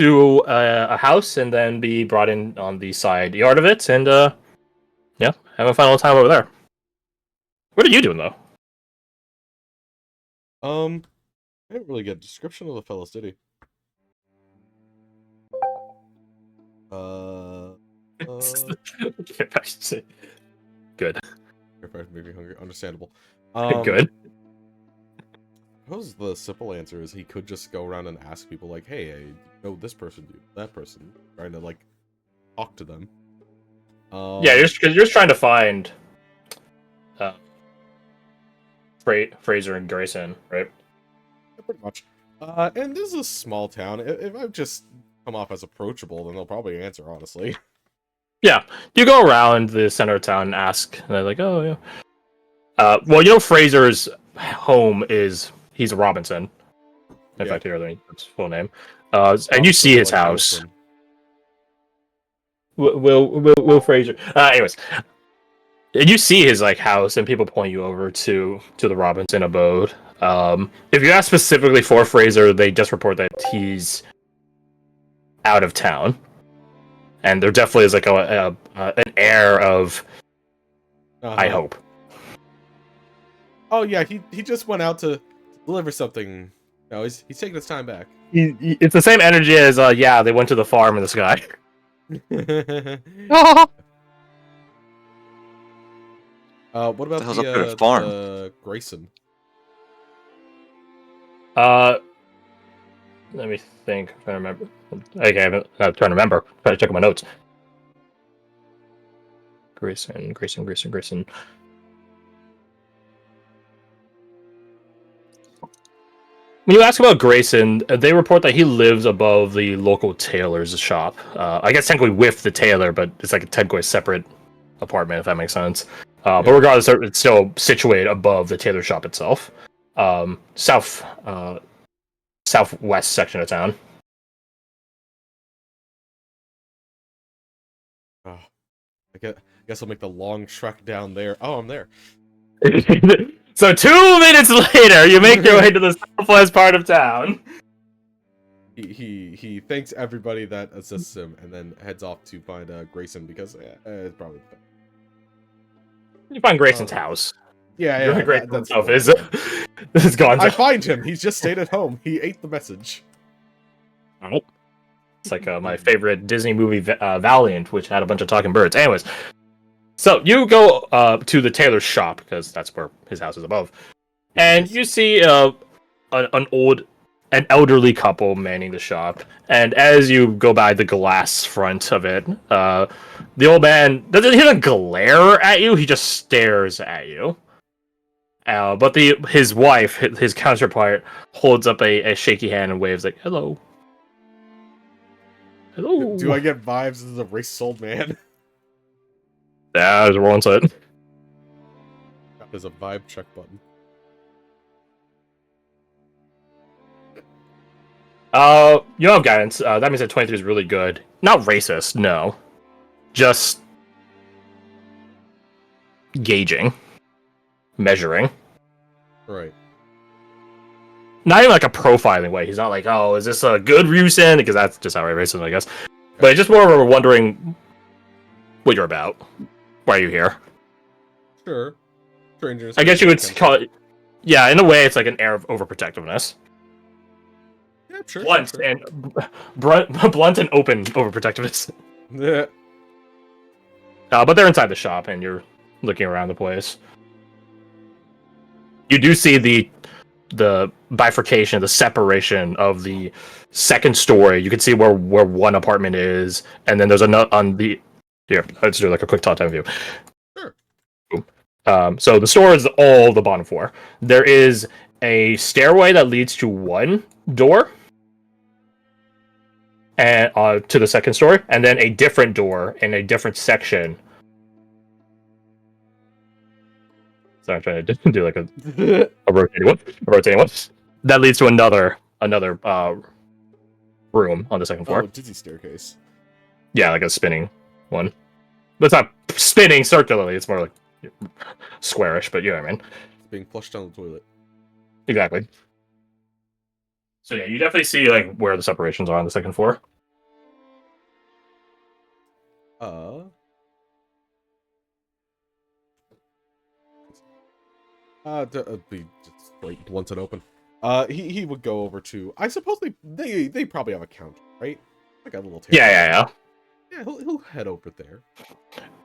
to a house and then be brought in on the side yard of it, and yeah, have a final time over there. What are you doing though? I didn't really get a description of the fellas, did he? Good. Maybe hungry. Understandable. Good. I suppose the simple answer is he could just go around and ask people like, "Hey, I know this person, do that person," trying to like talk to them. Yeah, you're just trying to find Fraser and Grayson, right? Yeah, pretty much. And this is a small town. If I've just come off as approachable, then they'll probably answer, honestly. Yeah, you go around the center of town and ask, and they're like, "Oh, yeah." Well, you know, Fraser's home he's a Robinson. In fact, here that's his full name. And you see his house. Will Fraser. Anyways, and you see his like house, and people point you over to the Robinson abode. If you ask specifically for Fraser, they just report that he's out of town, and there definitely is like an air of I hope. Oh yeah, he just went out to deliver something. No, he's taking his time back. It's the same energy as yeah, they went to the farm in the sky. What about the Grayson? Let me think. I'm trying to remember. Okay, I'm trying to remember. I'm trying to check my notes. Grayson. When you ask about Grayson, they report that he lives above the local tailor's shop. I guess technically with the tailor, but it's like a technically separate apartment, if that makes sense. But regardless, it's still situated above the tailor shop itself. Southwest section of town. Oh, I guess I'll make the long trek down there. Oh, I'm there. So 2 minutes later, you make your way to the southwest part of town. He thanks everybody that assists him, and then heads off to find Grayson because it's probably. You find Grayson's house. Yeah, Grayson's house is gone. I find him. He's just stayed at home. He ate the message. Oh. It's like my favorite Disney movie, Valiant, which had a bunch of talking birds. Anyways, so you go to the tailor's shop because that's where his house is above, and you see an elderly couple manning the shop. And as you go by the glass front of it, the old man he doesn't glare at you; he just stares at you. But his wife, his counterpart, holds up a shaky hand and waves like, "Hello." Hello. Do I get vibes as a racist old man? Yeah, there's one side. There's a vibe check button. You have guidance. That means that 23 is really good. Not racist, no. Just gauging. Measuring. Right. Not even like a profiling way. He's not like, oh, is this a good Ryusen? Because that's just outright racism, I guess. But it's just more of a wondering what you're about. Why are you here? Sure. Strangers. I guess you would call it... Yeah, in a way, it's like an air of overprotectiveness. Yeah, sure. Blunt and open overprotectiveness. Yeah. But they're inside the shop, and you're looking around the place. You do see the bifurcation, the separation of the second story. You can see where one apartment is, and then there's another on the. Here, let's do like a quick top down view. Sure. So the store is all the bottom floor. There is a stairway that leads to one door, and to the second story, and then a different door in a different section. So I'm trying to do like a rotating one that leads to another room on the second floor. Oh, dizzy staircase. Yeah, like a spinning one. But it's not spinning circularly. It's more like squarish. But you know what I mean. It's being flushed down the toilet. Exactly. So yeah, you definitely see like where the separations are on the second floor. Uh, be just like blunt and open. He would go over to. I suppose they probably have a counter, right? Like a little table. Yeah. Yeah, he'll head over there.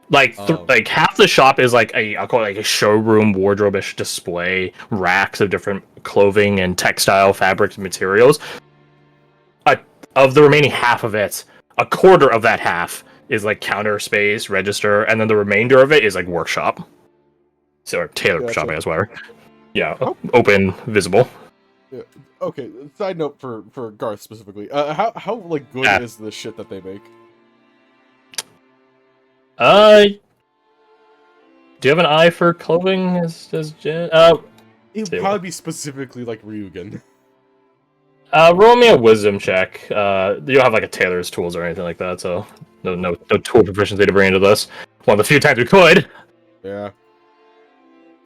Like like half the shop is like I'll call it like a showroom wardrobe-ish display, racks of different clothing and textile fabrics and materials. Of the remaining half of it, a quarter of that half is like counter space, register, and then the remainder of it is like workshop. So or tailor shop, I guess, whatever. Yeah, open, visible. Yeah. Okay. Side note for Garth specifically. How like good is the shit that they make? Do you have an eye for clothing? Does Jen? It would probably be specifically like Ryugen. Roll me a wisdom check. You don't have like a tailor's tools or anything like that, so no tool proficiency to bring into this. One of the few times we could. Yeah.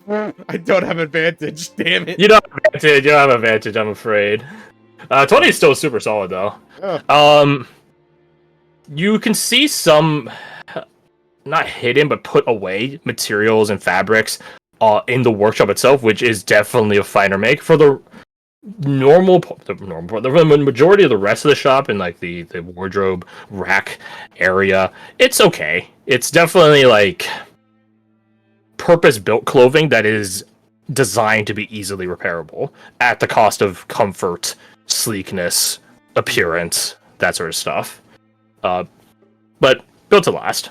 I don't have advantage. Damn it. You don't have advantage. You don't have advantage. I'm afraid. 20 is still super solid though. Oh. You can see some, not hidden but put away materials and fabrics, in the workshop itself, which is definitely a finer make for the majority of the rest of the shop and like the wardrobe rack area. It's okay. It's definitely like purpose-built clothing that is designed to be easily repairable at the cost of comfort, sleekness, appearance, that sort of stuff. But built to last.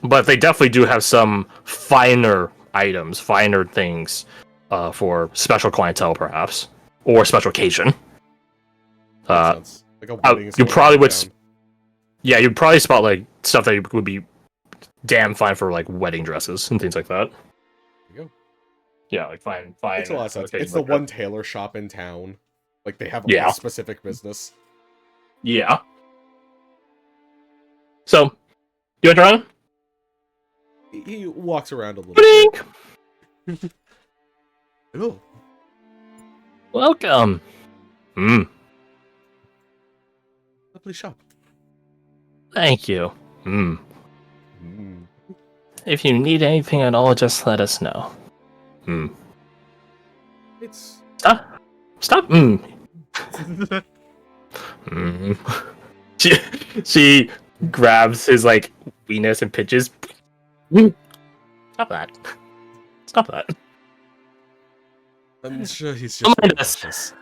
But they definitely do have some finer items, finer things for special clientele, perhaps, or special occasion. You probably would. Yeah, you'd probably spot like stuff that would be damn fine for like wedding dresses and things like that. There you go. Yeah, like fine. It's a lot of sense. It's the one tailor shop in town. Like they have a specific business. Yeah. So, you want to run? He walks around a little bit. Hello. Welcome. Lovely shop. Thank you. If you need anything at all, just let us know. It's... Stop. She grabs his like weenus and pitches. Stop that. I'm sure he's just... Don't mind us.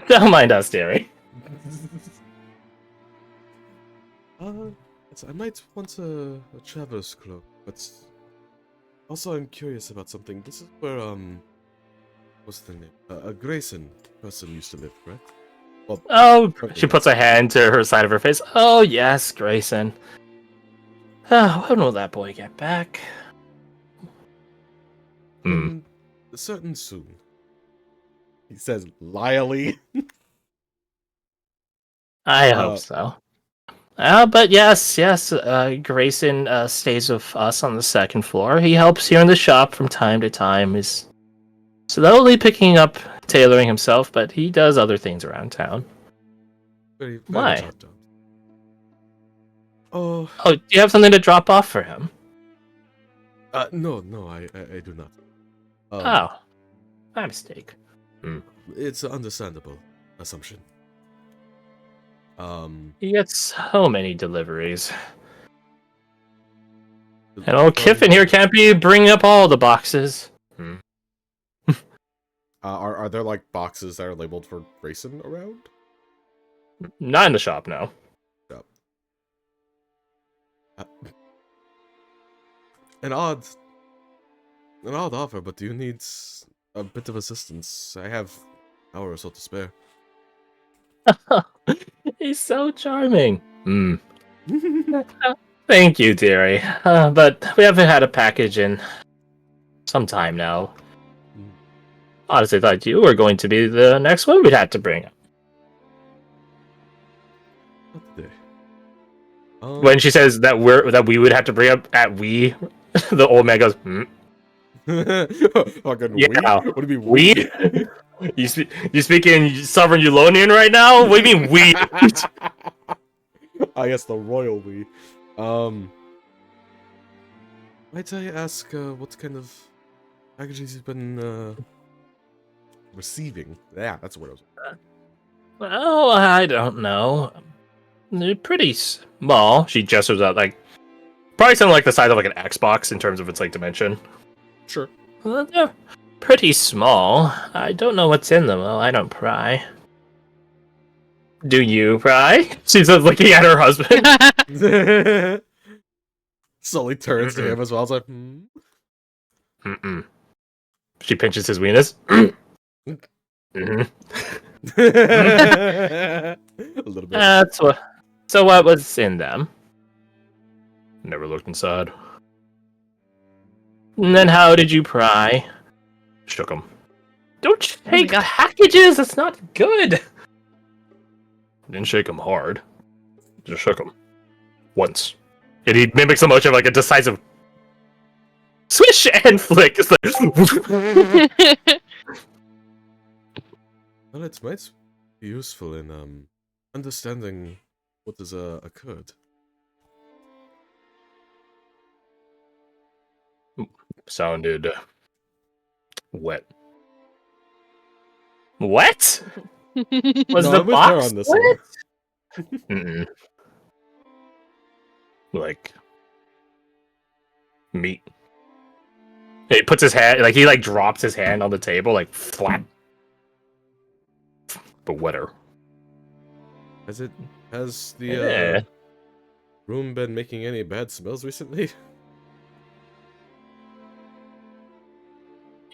Don't mind us, dearie. I might want a traveler's cloak, but also I'm curious about something. This is where, what's the name? A Grayson person used to live, correct? Well, she puts a hand to her side of her face. Oh, yes, Grayson. When will that boy get back? Certain soon. He says, liely. I hope so. But yes, Grayson stays with us on the second floor. He helps here in the shop from time to time. He's slowly picking up tailoring himself, but he does other things around town. Very Why? Oh, do you have something to drop off for him? No, I do My not. mistake. It's an understandable assumption. He gets so many deliveries. And old Kiffin here can't be bringing up all the boxes. Are there like boxes that are labeled for Grayson around? Not in the shop, no. Yep. An odd offer, but do you need a bit of assistance? I have an hour or so to spare. He's so charming. Thank you, dearie. But we haven't had a package in some time now. Honestly, thought you were going to be the next one we'd have to bring up. Not today. When she says that we would have to bring up the old man goes, Fucking yeah. What do you mean we? You speak in Sovereign Eulonian right now? What do you mean we? I guess the royal we. Might I ask what kind of packages you've been receiving? Yeah, that's what I was. Well, I don't know. They're pretty small. She gestures out like probably something like the size of like an Xbox in terms of its like dimension. Sure. Well, they're pretty small. I don't know what's in them. Well, I don't pry. Do you pry? She's looking at her husband. Slowly turns to him as well. It's like, Mm-mm. She pinches his weenus. Mm-hmm. A little bit. That's what. So what was in them? Never looked inside. And then how did you pry? Shook him. Don't shake packages. That's not good. Didn't shake him hard. Just shook him once. And he mimics the motion of like a decisive swish and flick. It's like Well, it might be useful in understanding what has occurred. sounded wet. Wet? Was No, the I'm with her box on this wet? one. Mm-mm. Like meat. He puts his hand like he like drops his hand on the table like flap. But wetter. Has the Yeah. room been making any bad smells recently?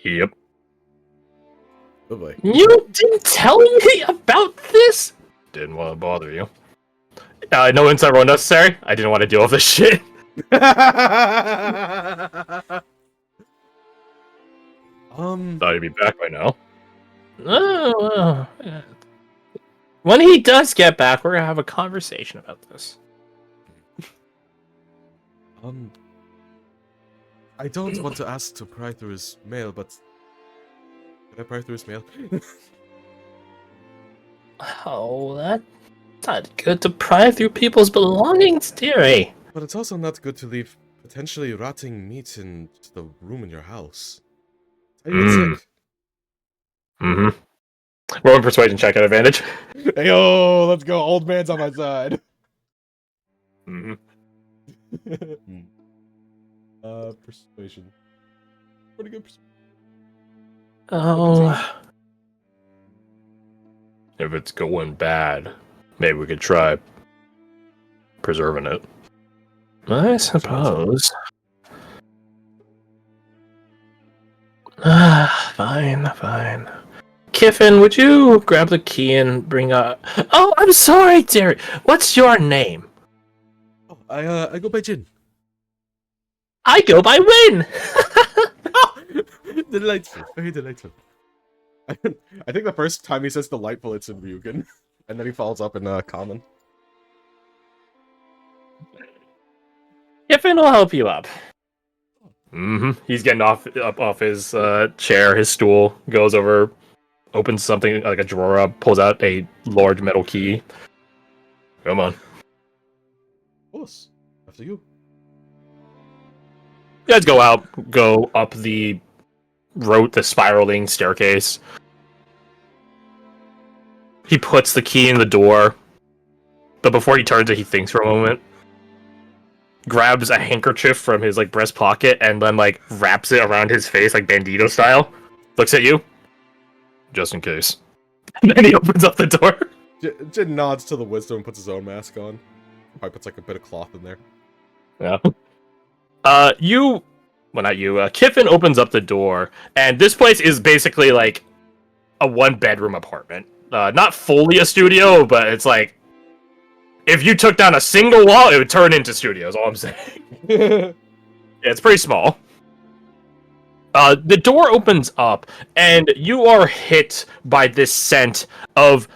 Yep. Oh boy. You didn't tell me about this? Didn't want to bother you. No inside roll necessary. I didn't want to deal with this shit. Thought he'd be back by now. Oh, yeah. When he does get back, we're gonna have a conversation about this. I don't want to ask to pry through his mail, but can I pry through his mail? Oh, that's not good to pry through people's belongings, dearie. But it's also not good to leave potentially rotting meat in the room in your house. I get sick. Mm-hmm. Roll a persuasion check at advantage. Hey, yo, let's go. Old man's on my side. Mm-hmm. Persuasion. Pretty good persuasion. Oh. If it's going bad, maybe we could try preserving it. I suppose. Fine. Kiffin, would you grab the key and bring up... Oh, I'm sorry, Derek. What's your name? Oh, I go by Jin. I go by Win. Delightful. Very delightful. I think the first time he says delightful, it's in Ryugen. And then he follows up in common. Kiffin will help you up. Mm-hmm. He's getting off his chair, his stool, goes over, opens something like a drawer up, pulls out a large metal key. Come on. Boss, after you. You guys go up the spiraling staircase. He puts the key in the door, but before he turns it, he thinks for a moment. Grabs a handkerchief from his like breast pocket and then like wraps it around his face like Bandito style. Looks at you, just in case. And then he opens up the door. Jin nods to the wisdom and puts his own mask on. Probably puts like a bit of cloth in there. Yeah. Not you. Kiffin opens up the door, and this place is basically like a one-bedroom apartment. Not fully a studio, but it's like if you took down a single wall, it would turn into studios. All I'm saying. Yeah, it's pretty small. The door opens up, and you are hit by this scent of,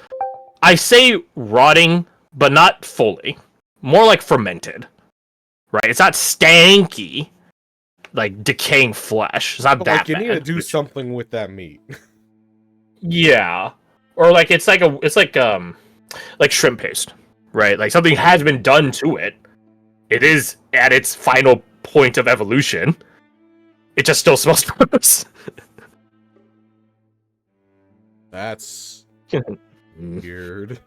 I say rotting, but not fully. More like fermented. Right? It's not stanky, like decaying flesh. It's not But that like, you bad. need to do something with that meat. Yeah. Or like it's like shrimp paste. Right? Like something has been done to it. It is at its final point of evolution. It just still smells gross. That's weird.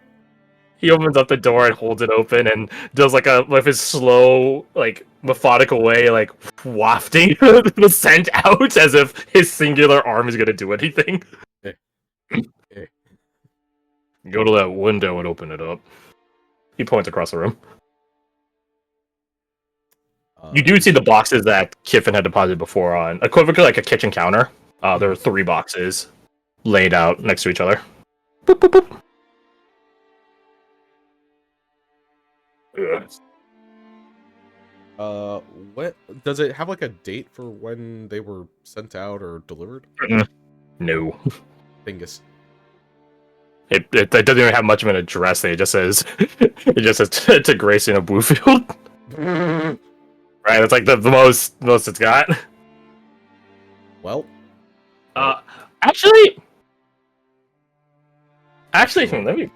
He opens up the door and holds it open and does like a with his slow, like methodical way, like wafting the scent out as if his singular arm is gonna do anything. Eh, eh. Go to that window and open it up. He points across the room. You do see the boxes that Kiffin had deposited before on equivalent like a kitchen counter. There are 3 boxes laid out next to each other. Boop, boop, boop. What does it have like a date for when they were sent out or delivered? No. Bingus. It doesn't even have much of an address. It just says to Grayson of Bluefield. Right, that's like the most it's got. Well, actually, let me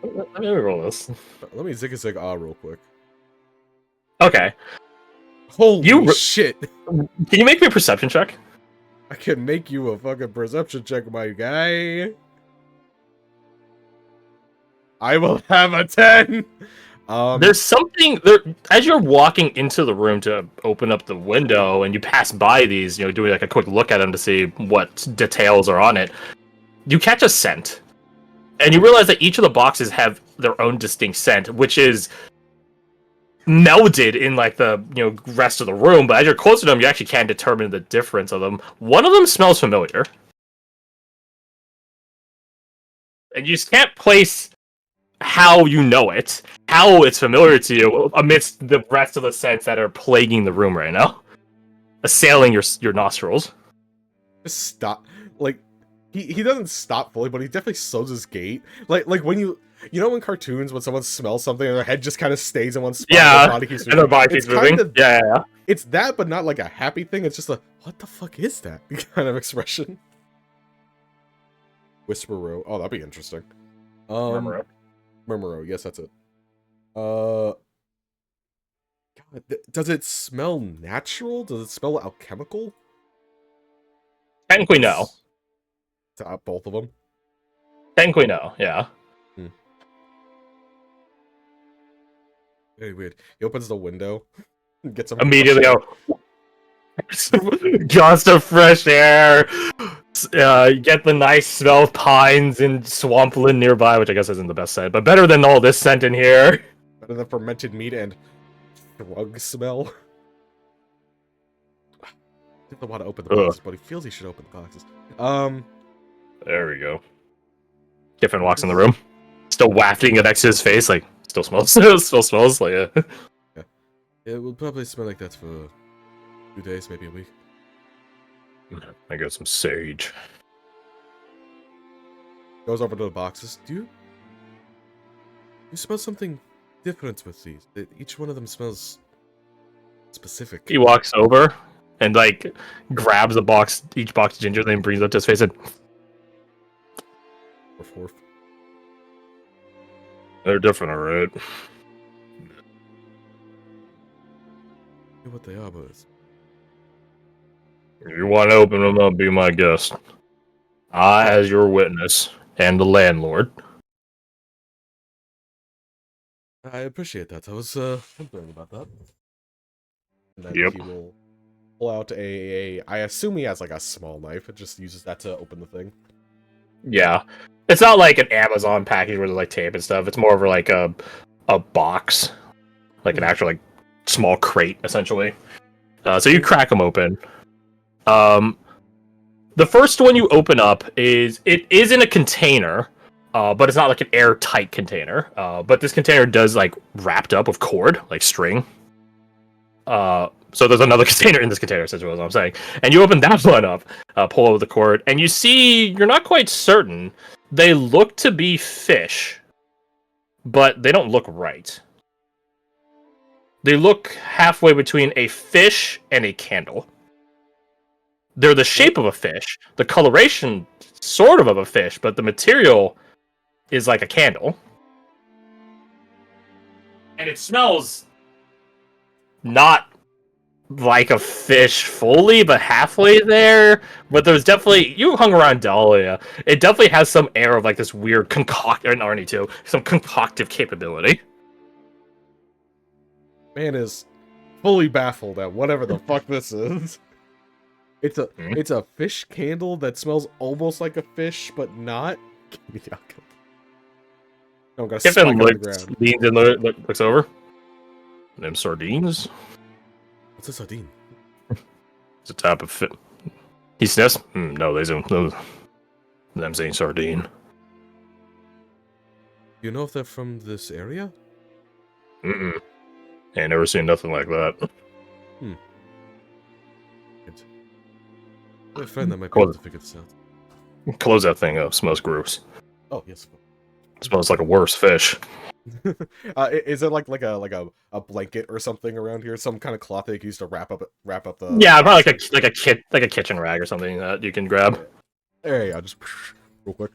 roll this. let me zig real quick. Okay. Holy shit! Can you make me a perception check? I can make you a fucking perception check, my guy. I will have a 10. There's something there as you're walking into the room to open up the window, and you pass by these, doing like a quick look at them to see what details are on it. You catch a scent, and you realize that each of the boxes have their own distinct scent, which is melded in like the rest of the room. But as you're closer to them, you actually can't determine the difference of them. One of them smells familiar, and you just can't place how you know it, how it's familiar to you amidst the rest of the scents that are plaguing the room right now, assailing your nostrils. Just stop. Like, he doesn't stop fully, but he definitely slows his gait. Like when in cartoons when someone smells something and their head just kind of stays in one spot, Yeah, their body keeps moving. And their body keeps moving. Yeah. It's that, but not like a happy thing. It's just a what the fuck is that kind of expression. Whisperer. Oh, that'd be interesting. Murmuro, yes, that's it. God, does it smell natural? Does it smell alchemical? Technically, no. To both of them? Technically, no, yeah. Very weird. He opens the window and gets some immediately gust of fresh air. Get the nice smell of pines and swampland nearby, which I guess isn't the best scent, but better than all this scent in here. Better than fermented meat and drug smell. He doesn't want to open the boxes, but he feels he should open the boxes. There we go. Kiffin walks in the room, still wafting it next to his face, like still smells like it. Yeah. It will probably smell like that for a few days, maybe a week. I got some sage. Goes over to the boxes. Do you smell something different with these? Each one of them smells specific. He walks over and like grabs each box gingerly and brings it up to his face and Or fourth. they're different, alright. What they are, but If you want to open them up, be my guest. I, as your witness, and the landlord. I appreciate that. I was wondering about that. And then Yep. he will pull out I assume he has like a small knife and just uses that to open the thing. Yeah. It's not like an Amazon package where there's like tape and stuff. It's more of like a box. Like an actual like small crate, essentially. So you crack them open. The first one you open up is in a container, but it's not like an airtight container. But this container does like wrapped up with cord, like string. So there's another container in this container, essentially, is what I'm saying. And you open that one up, pull over the cord, and you see you're not quite certain. They look to be fish, but they don't look right. They look halfway between a fish and a candle. They're the shape of a fish, the coloration sort of a fish, but the material is like a candle. And it smells not like a fish fully, but halfway there. But there's definitely you hung around Dahlia. It definitely has some air of like this weird concoct and Arnie too, some concoctive capability. Man is fully baffled at whatever the fuck this is. It's a fish candle that smells almost like a fish, but not. Give me the alcohol. No, I'm gonna spike Kiffin it on the ground. leans and looks over. Them sardines. What's a sardine? It's a type of fit. He sniffs. No, they don't. No, them saying sardine. You know if they're from this area? Mm-mm. Ain't never seen nothing like that. Good. I have a friend that might be able to figure this out. Close that thing up. Smells gross. Oh yes. Smells like a worse fish. Is it like a blanket or something around here? Some kind of cloth they use to wrap up the. Yeah, probably like a kitchen rag or something that you can grab. There you go. Just real quick.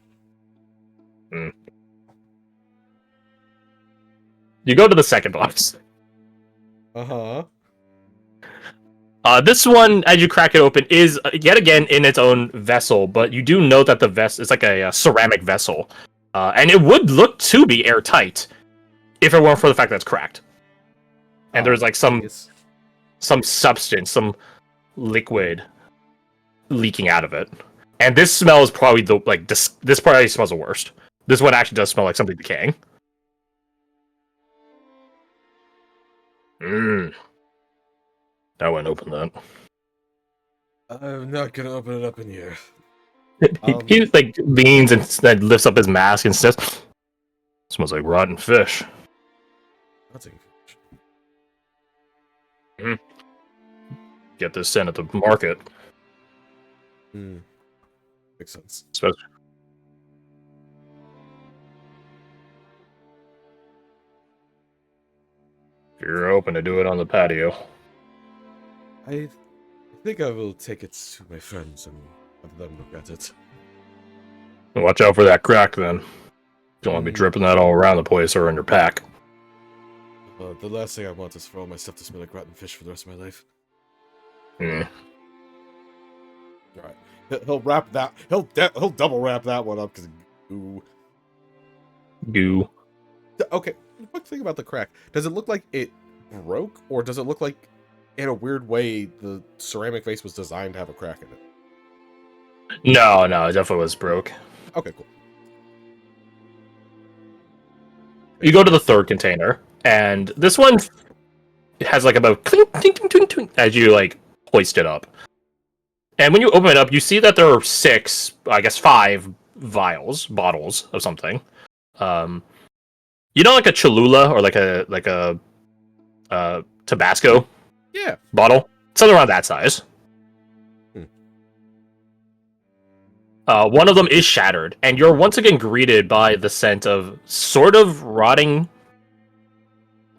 You go to the second box. Uh-huh. This one, as you crack it open, is yet again in its own vessel, but you do note that the vessel is like a ceramic vessel, and it would look to be airtight if it weren't for the fact that it's cracked. And there's like some substance, some liquid leaking out of it. And this smell is probably this probably smells the worst. This one actually does smell like something decaying. I wouldn't open that. I'm not gonna open it up in here. He like leans and then lifts up his mask and says, "Smells like rotten fish." Nothing. Get this sent at the market. Makes sense. Especially if you're open to do it on the patio. I think I will take it to my friends and have them look at it. Watch out for that crack, then. Don't want to be dripping that all around the place or in your pack. The last thing I want is for all my stuff to smell like rotten fish for the rest of my life. Mm. All right, he'll wrap that. He'll double wrap that one up because Goo. Okay, quick thing about the crack. Does it look like it broke, or does it look like, in a weird way, the ceramic vase was designed to have a crack in it? No, it definitely was broke. Okay, cool. You go to the third container, and this one has like about clink, clink, clink, clink, clink, as you like hoist it up. And when you open it up, you see that there are 5 bottles of something. You know, like a Cholula or like a Tabasco bottle, something around that size. One of them is shattered, and you're once again greeted by the scent of sort of rotting.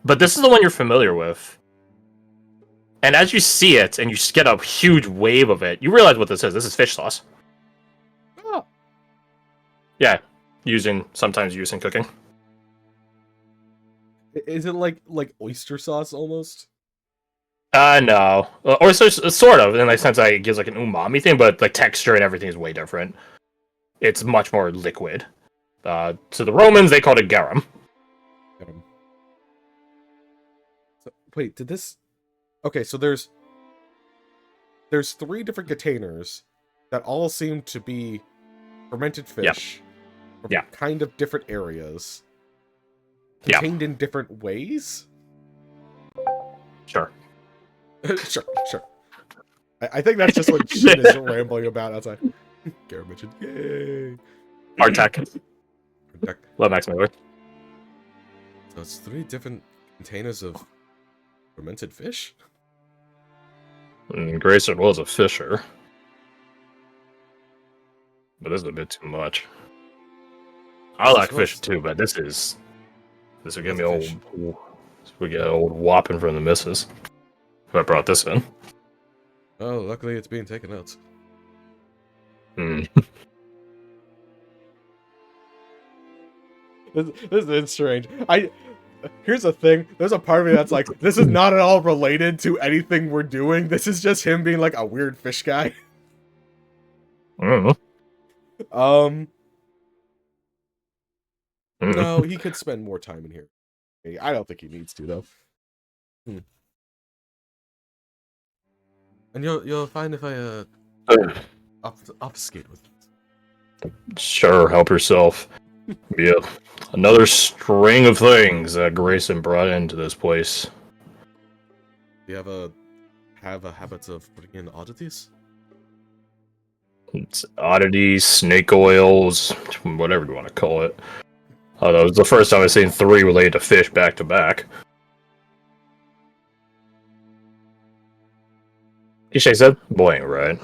But this is the one you're familiar with. And as you see it, and you get a huge wave of it, you realize what this is. This is fish sauce. Oh. Yeah, sometimes used in cooking. Is it like oyster sauce almost? No. Or sort of, in the sense that it gives like an umami thing, but like texture and everything is way different. It's much more liquid. To the Romans, they called it garum. So, wait, did this... Okay, so there's 3 different containers that all seem to be fermented fish from kind of different areas, contained in different ways? Sure. Sure. I think that's just what Shin is rambling about outside. Garrett mentioned, yay! Artec. Love Max Miller. So it's 3 different containers of fermented fish? Grayson was a fisher. But this is a bit too much. I like fish too, but this will give me we get an old whopping from the missus. I brought this in. Oh, luckily it's being taken out. This is strange. Here's the thing. There's a part of me that's like, this is not at all related to anything we're doing. This is just him being like a weird fish guy. I don't know. No, he could spend more time in here. I don't think he needs to though. And you'll find if I obfuscate with it. Sure, help yourself. Yeah, another string of things that Grayson brought into this place. Do you have a habit of putting in oddities? It's oddities, snake oils, whatever you want to call it. That was the first time I've seen 3 related to fish back to back. Ishay said, boy ain't right.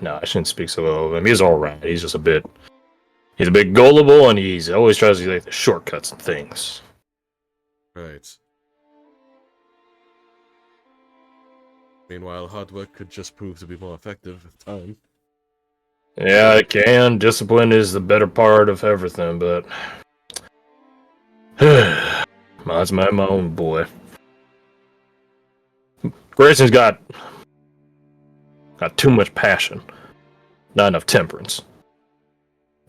No, I shouldn't speak so well of him. He's alright. He's just he's a bit gullible, and he always tries to get like, the shortcuts and things. Right. Meanwhile, hard work could just prove to be more effective with time. Yeah, it can. Discipline is the better part of everything, but... Mine's my own boy. Grayson's got too much passion. Not enough temperance.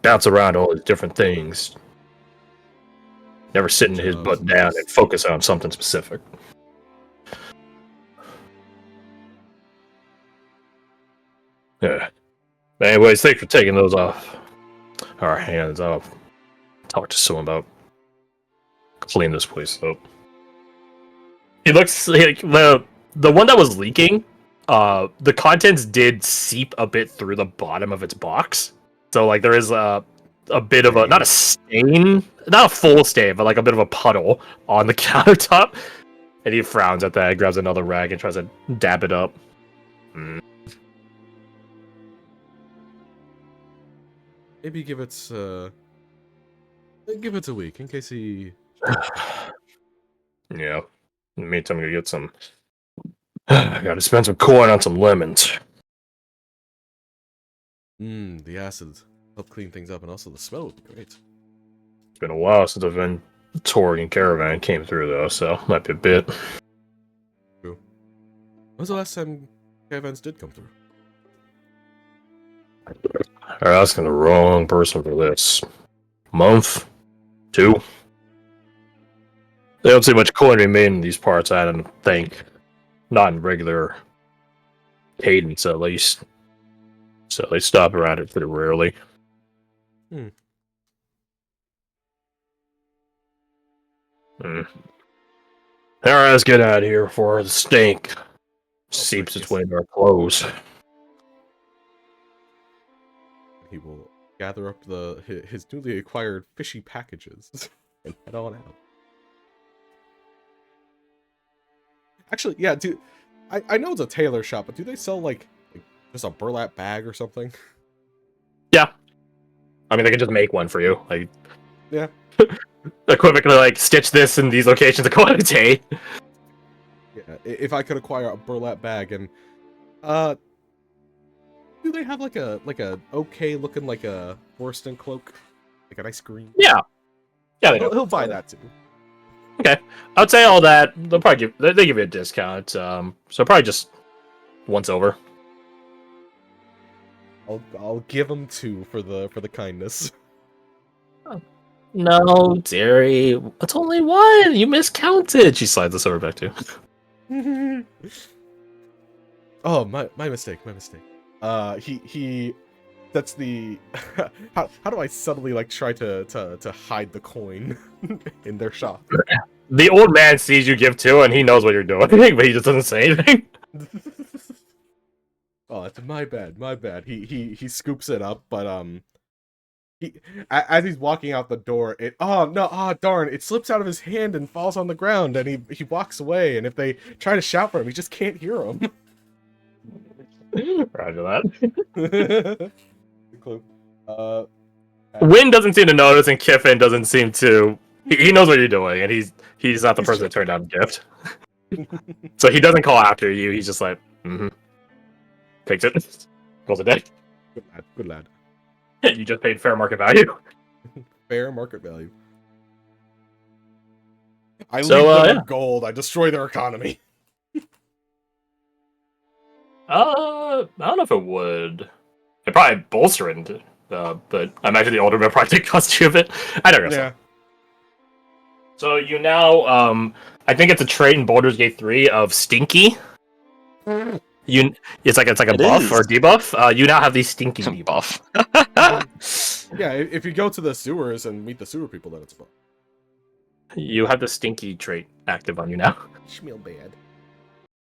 Bounce around all these different things. Never sitting his butt down and focus on something specific. Yeah. Anyways, thanks for taking those off our hands. I'll talk to someone about clean this place up. It looks like the one that was leaking, the contents did seep a bit through the bottom of its box. So like there is a bit of not a stain, not a full stain, but like a bit of a puddle on the countertop. And he frowns at that, grabs another rag and tries to dab it up. Maybe give it a week in case he. Yeah. In the meantime, I'm gonna get some. I gotta spend some coin on some lemons. The acid help clean things up, and also the smell would be great. It's been a while since I've been touring caravan came through though, so might be a bit. True. When was the last time caravans did come through? You're asking the wrong person for this. Month? 2? They don't see much coin being made in these parts, I don't think. Not in regular cadence, at least. So they stop around it pretty rarely. Alright, let's get out of here before the stink seeps its way into our clothes. He will gather up his newly acquired fishy packages and head on out. Actually, yeah, dude, I know it's a tailor shop, but do they sell like just a burlap bag or something? Yeah. I mean, they can just make one for you. Like, yeah. Equivocally, like, stitch this in these locations a quantity. Yeah, if I could acquire a burlap bag and, do they have like a okay looking like a Borston cloak? Like a nice green? Yeah. Yeah, he'll buy that too. Okay. I'd say all that, they'll probably give you a discount, so probably just once over. I'll give him 2 for the kindness. No, dearie, it's only 1. You miscounted. She slides this over back to you. Oh, my mistake. He that's the how do I subtly like try to hide the coin in their shop? The old man sees you give 2 and he knows what you're doing, but he just doesn't say anything. Oh, that's my bad. He scoops it up, but as he's walking out the door, darn, it slips out of his hand and falls on the ground, and he walks away, and if they try to shout for him, he just can't hear them. Roger that. Clue. Wynn doesn't seem to notice, and Kiffin doesn't seem to. He knows what you're doing, and he's not the person that turned down the gift. So he doesn't call after you. He's just like, takes it, calls it dead. Good lad. You just paid fair market value. Fair market value. I So, leave them yeah. a gold. I destroy their economy. I don't know if it would. It probably bolster it, but I imagine the older probably cost you a bit. I don't know. Yeah. So you now, I think it's a trait in Baldur's Gate 3 of Stinky. It's like a It buff is. or debuff. You now have the Stinky debuff. Buff. Yeah, if you go to the sewers and meet the sewer people, then it's a buff. You have the Stinky trait active on you now. Smell bad.